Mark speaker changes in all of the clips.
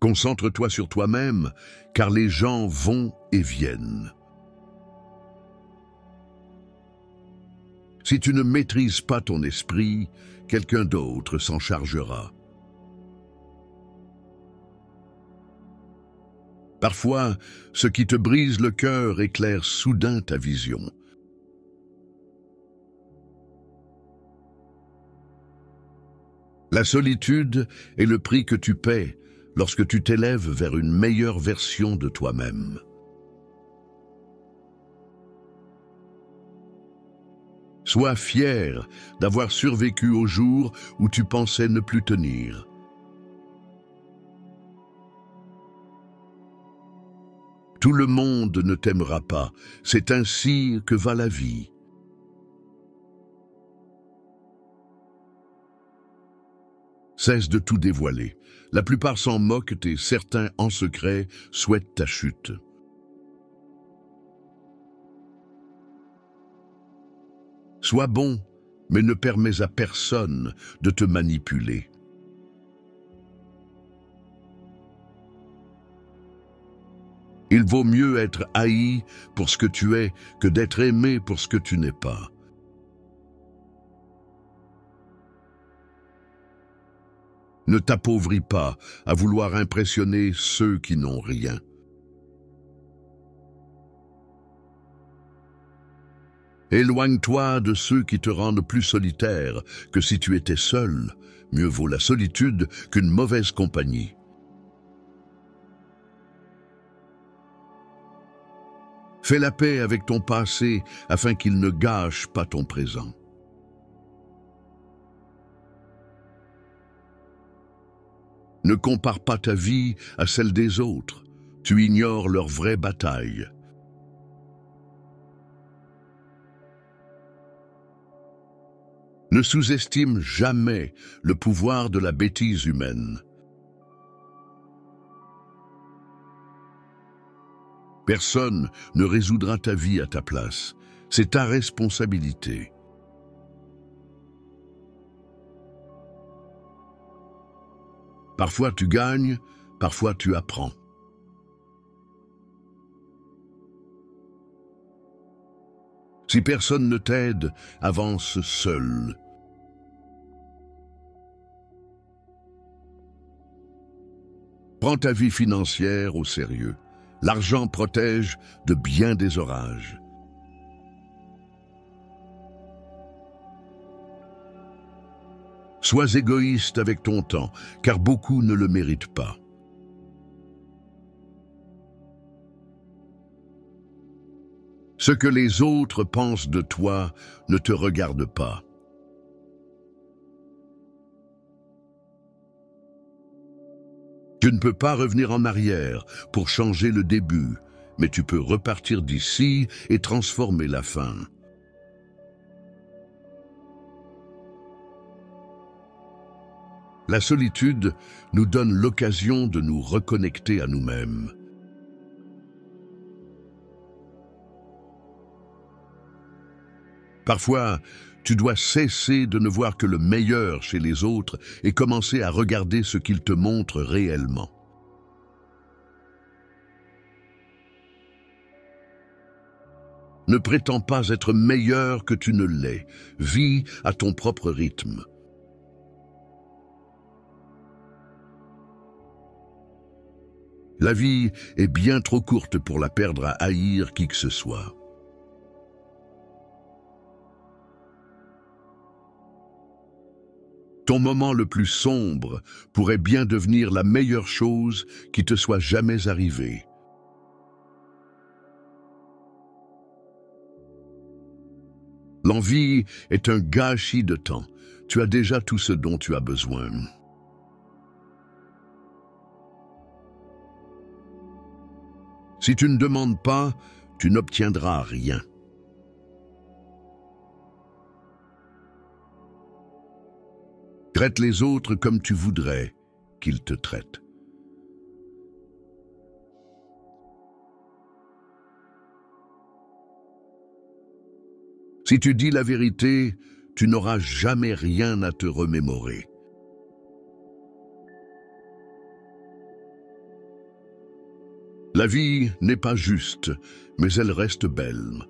Speaker 1: Concentre-toi sur toi-même, car les gens vont et viennent. Si tu ne maîtrises pas ton esprit, quelqu'un d'autre s'en chargera. Parfois, ce qui te brise le cœur éclaire soudain ta vision. La solitude est le prix que tu paies lorsque tu t'élèves vers une meilleure version de toi-même. Sois fier d'avoir survécu au jour où tu pensais ne plus tenir. Tout le monde ne t'aimera pas, c'est ainsi que va la vie. Cesse de tout dévoiler. La plupart s'en moquent et certains, en secret, souhaitent ta chute. Sois bon, mais ne permets à personne de te manipuler. Il vaut mieux être haï pour ce que tu es que d'être aimé pour ce que tu n'es pas. Ne t'appauvris pas à vouloir impressionner ceux qui n'ont rien. Éloigne-toi de ceux qui te rendent plus solitaire que si tu étais seul. Mieux vaut la solitude qu'une mauvaise compagnie. Fais la paix avec ton passé afin qu'il ne gâche pas ton présent. Ne compare pas ta vie à celle des autres. Tu ignores leur vraie bataille. Ne sous-estime jamais le pouvoir de la bêtise humaine. Personne ne résoudra ta vie à ta place. C'est ta responsabilité. Parfois tu gagnes, parfois tu apprends. Si personne ne t'aide, avance seul. Prends ta vie financière au sérieux. L'argent protège de bien des orages. Sois égoïste avec ton temps, car beaucoup ne le méritent pas. Ce que les autres pensent de toi ne te regarde pas. Tu ne peux pas revenir en arrière pour changer le début, mais tu peux repartir d'ici et transformer la fin. La solitude nous donne l'occasion de nous reconnecter à nous-mêmes. Parfois, tu dois cesser de ne voir que le meilleur chez les autres et commencer à regarder ce qu'ils te montrent réellement. Ne prétends pas être meilleur que tu ne l'es. Vis à ton propre rythme. La vie est bien trop courte pour la perdre à haïr qui que ce soit. Ton moment le plus sombre pourrait bien devenir la meilleure chose qui te soit jamais arrivée. L'envie est un gâchis de temps. Tu as déjà tout ce dont tu as besoin. Si tu ne demandes pas, tu n'obtiendras rien. Traite les autres comme tu voudrais qu'ils te traitent. Si tu dis la vérité, tu n'auras jamais rien à te remémorer. La vie n'est pas juste, mais elle reste belle.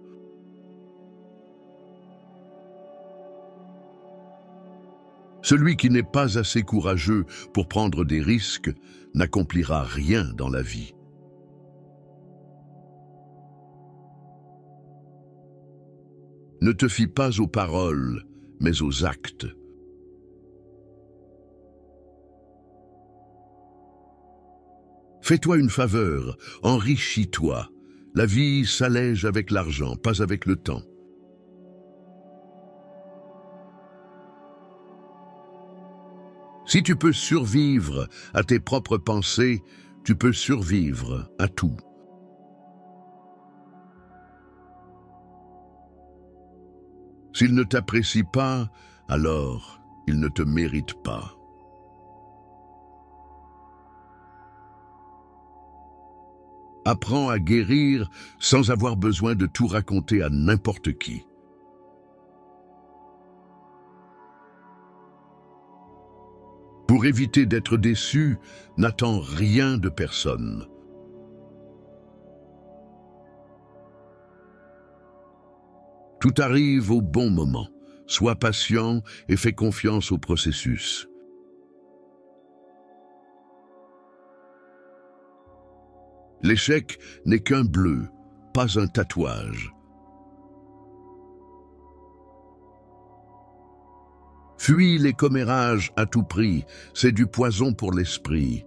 Speaker 1: Celui qui n'est pas assez courageux pour prendre des risques n'accomplira rien dans la vie. Ne te fie pas aux paroles, mais aux actes. Fais-toi une faveur, enrichis-toi. La vie s'allège avec l'argent, pas avec le temps. Si tu peux survivre à tes propres pensées, tu peux survivre à tout. S'il ne t'apprécie pas, alors il ne te mérite pas. Apprends à guérir sans avoir besoin de tout raconter à n'importe qui. Pour éviter d'être déçu, n'attends rien de personne. Tout arrive au bon moment. Sois patient et fais confiance au processus. L'échec n'est qu'un bleu, pas un tatouage. Fuis les commérages à tout prix, c'est du poison pour l'esprit.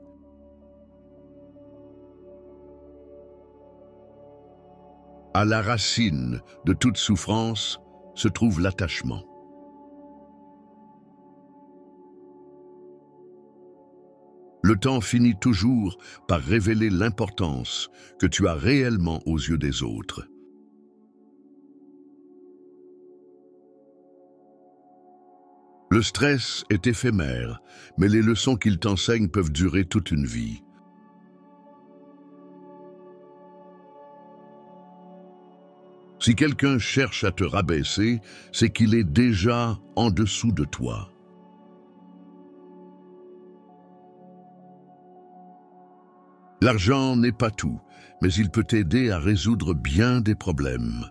Speaker 1: À la racine de toute souffrance se trouve l'attachement. Le temps finit toujours par révéler l'importance que tu as réellement aux yeux des autres. Le stress est éphémère, mais les leçons qu'il t'enseigne peuvent durer toute une vie. Si quelqu'un cherche à te rabaisser, c'est qu'il est déjà en dessous de toi. L'argent n'est pas tout, mais il peut t'aider à résoudre bien des problèmes.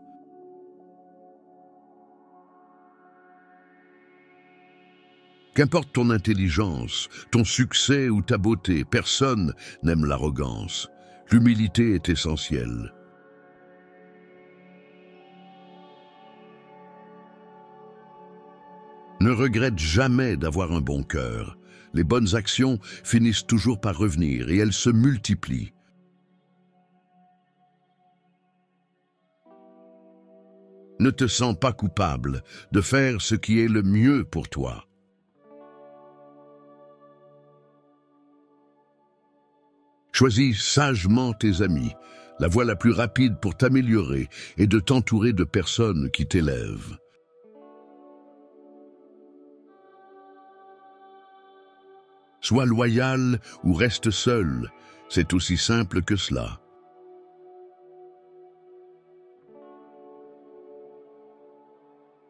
Speaker 1: Qu'importe ton intelligence, ton succès ou ta beauté, personne n'aime l'arrogance. L'humilité est essentielle. Ne regrette jamais d'avoir un bon cœur. Les bonnes actions finissent toujours par revenir et elles se multiplient. Ne te sens pas coupable de faire ce qui est le mieux pour toi. Choisis sagement tes amis. La voie la plus rapide pour t'améliorer est de t'entourer de personnes qui t'élèvent. Sois loyal ou reste seul, c'est aussi simple que cela.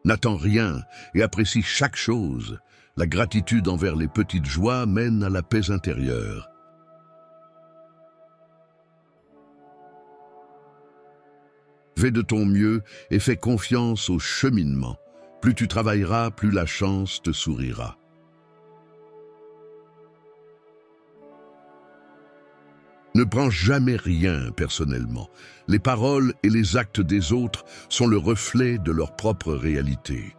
Speaker 1: N'attends rien et apprécie chaque chose. La gratitude envers les petites joies mène à la paix intérieure. Fais de ton mieux et fais confiance au cheminement. Plus tu travailleras, plus la chance te sourira. Ne prends jamais rien personnellement. Les paroles et les actes des autres sont le reflet de leur propre réalité.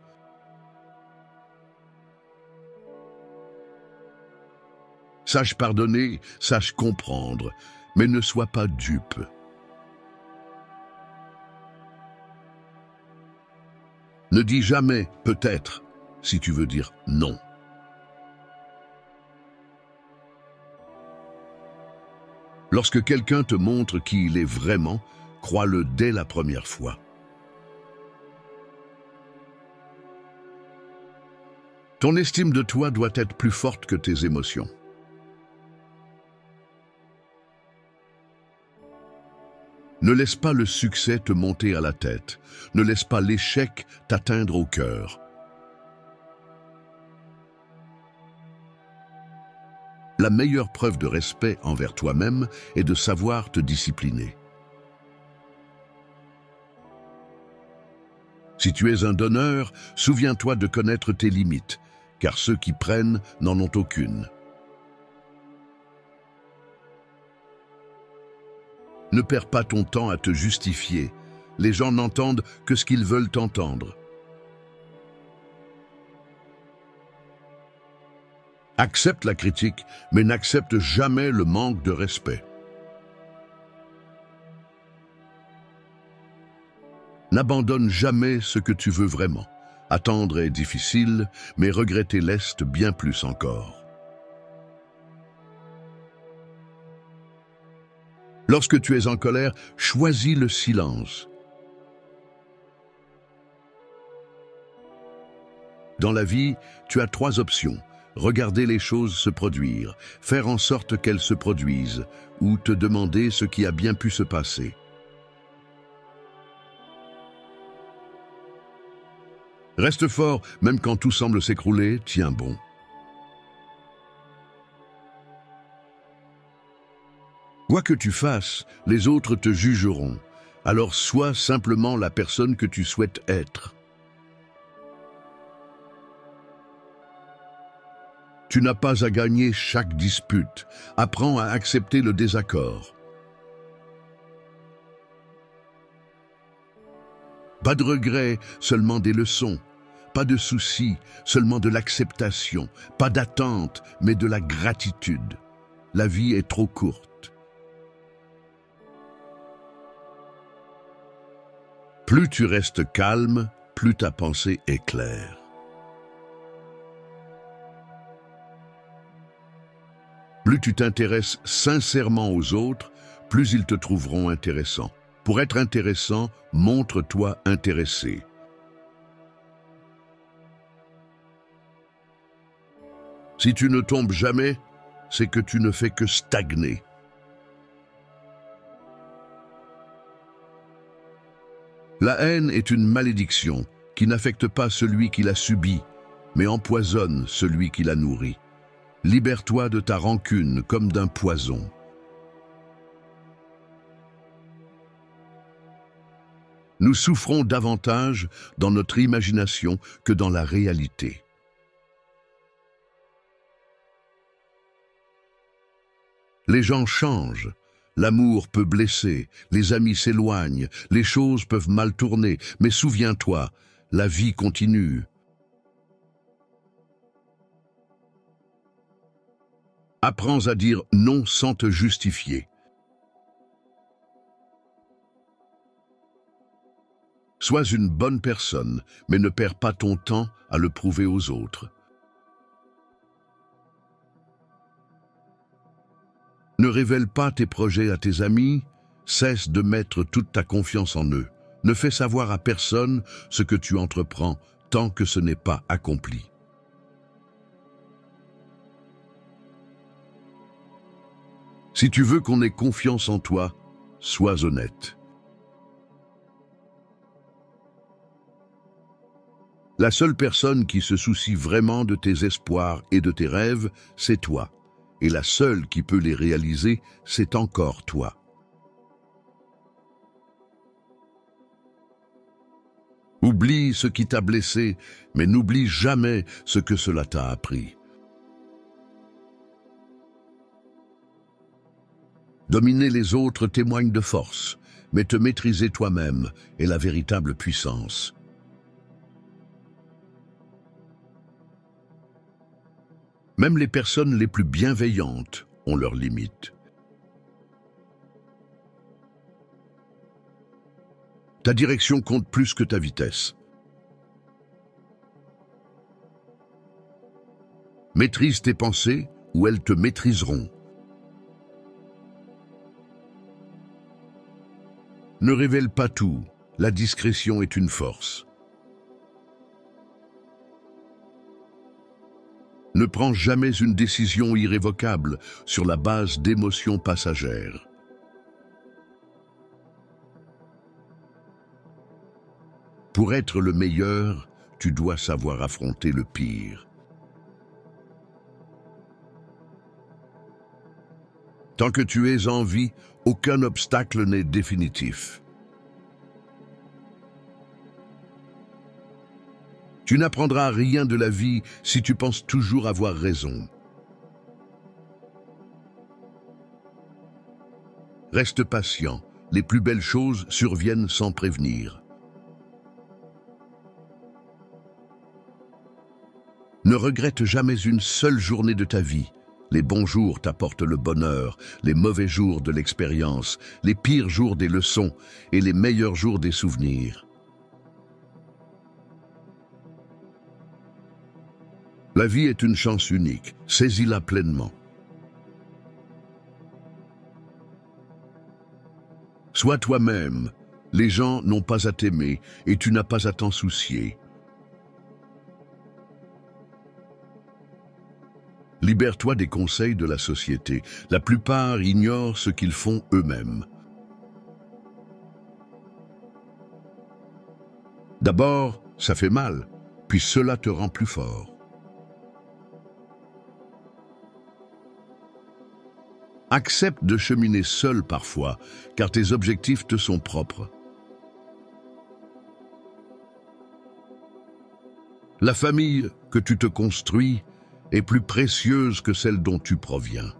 Speaker 1: Sache pardonner, sache comprendre, mais ne sois pas dupe. Ne dis jamais « peut-être » si tu veux dire « non ». Lorsque quelqu'un te montre qui il est vraiment, crois-le dès la première fois. Ton estime de toi doit être plus forte que tes émotions. Ne laisse pas le succès te monter à la tête. Ne laisse pas l'échec t'atteindre au cœur. La meilleure preuve de respect envers toi-même est de savoir te discipliner. Si tu es un donneur, souviens-toi de connaître tes limites, car ceux qui prennent n'en ont aucune. Ne perds pas ton temps à te justifier. Les gens n'entendent que ce qu'ils veulent entendre. Accepte la critique, mais n'accepte jamais le manque de respect. N'abandonne jamais ce que tu veux vraiment. Attendre est difficile, mais regretter l'est bien plus encore. Lorsque tu es en colère, choisis le silence. Dans la vie, tu as 3 options. Regarder les choses se produire, faire en sorte qu'elles se produisent, ou te demander ce qui a bien pu se passer. Reste fort, même quand tout semble s'écrouler, tiens bon. Quoi que tu fasses, les autres te jugeront. Alors sois simplement la personne que tu souhaites être. Tu n'as pas à gagner chaque dispute. Apprends à accepter le désaccord. Pas de regrets, seulement des leçons. Pas de soucis, seulement de l'acceptation. Pas d'attente, mais de la gratitude. La vie est trop courte. Plus tu restes calme, plus ta pensée est claire. Plus tu t'intéresses sincèrement aux autres, plus ils te trouveront intéressant. Pour être intéressant, montre-toi intéressé. Si tu ne tombes jamais, c'est que tu ne fais que stagner. La haine est une malédiction qui n'affecte pas celui qui l'a subie, mais empoisonne celui qui la nourrit. Libère-toi de ta rancune comme d'un poison. Nous souffrons davantage dans notre imagination que dans la réalité. Les gens changent, l'amour peut blesser, les amis s'éloignent, les choses peuvent mal tourner, mais souviens-toi, la vie continue. Apprends à dire non sans te justifier. Sois une bonne personne, mais ne perds pas ton temps à le prouver aux autres. Ne révèle pas tes projets à tes amis, cesse de mettre toute ta confiance en eux. Ne fais savoir à personne ce que tu entreprends tant que ce n'est pas accompli. Si tu veux qu'on ait confiance en toi, sois honnête. La seule personne qui se soucie vraiment de tes espoirs et de tes rêves, c'est toi. Et la seule qui peut les réaliser, c'est encore toi. Oublie ce qui t'a blessé, mais n'oublie jamais ce que cela t'a appris. Dominer les autres témoigne de force, mais te maîtriser toi-même est la véritable puissance. Même les personnes les plus bienveillantes ont leurs limites. Ta direction compte plus que ta vitesse. Maîtrise tes pensées ou elles te maîtriseront. Ne révèle pas tout, la discrétion est une force. Ne prends jamais une décision irrévocable sur la base d'émotions passagères. Pour être le meilleur, tu dois savoir affronter le pire. Tant que tu es en vie, aucun obstacle n'est définitif. Tu n'apprendras rien de la vie si tu penses toujours avoir raison. Reste patient, les plus belles choses surviennent sans prévenir. Ne regrette jamais une seule journée de ta vie. Les bons jours t'apportent le bonheur, les mauvais jours de l'expérience, les pires jours des leçons et les meilleurs jours des souvenirs. La vie est une chance unique, saisis-la pleinement. Sois toi-même, les gens n'ont pas à t'aimer et tu n'as pas à t'en soucier. Libère-toi des conseils de la société. La plupart ignorent ce qu'ils font eux-mêmes. D'abord, ça fait mal, puis cela te rend plus fort. Accepte de cheminer seul parfois, car tes objectifs te sont propres. La famille que tu te construis est plus précieuse que celle dont tu proviens.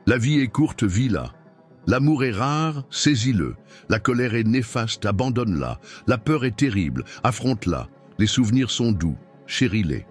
Speaker 1: La vie est courte, vis-la. L'amour est rare, saisis-le. La colère est néfaste, abandonne-la. La peur est terrible, affronte-la. Les souvenirs sont doux, chéris-les.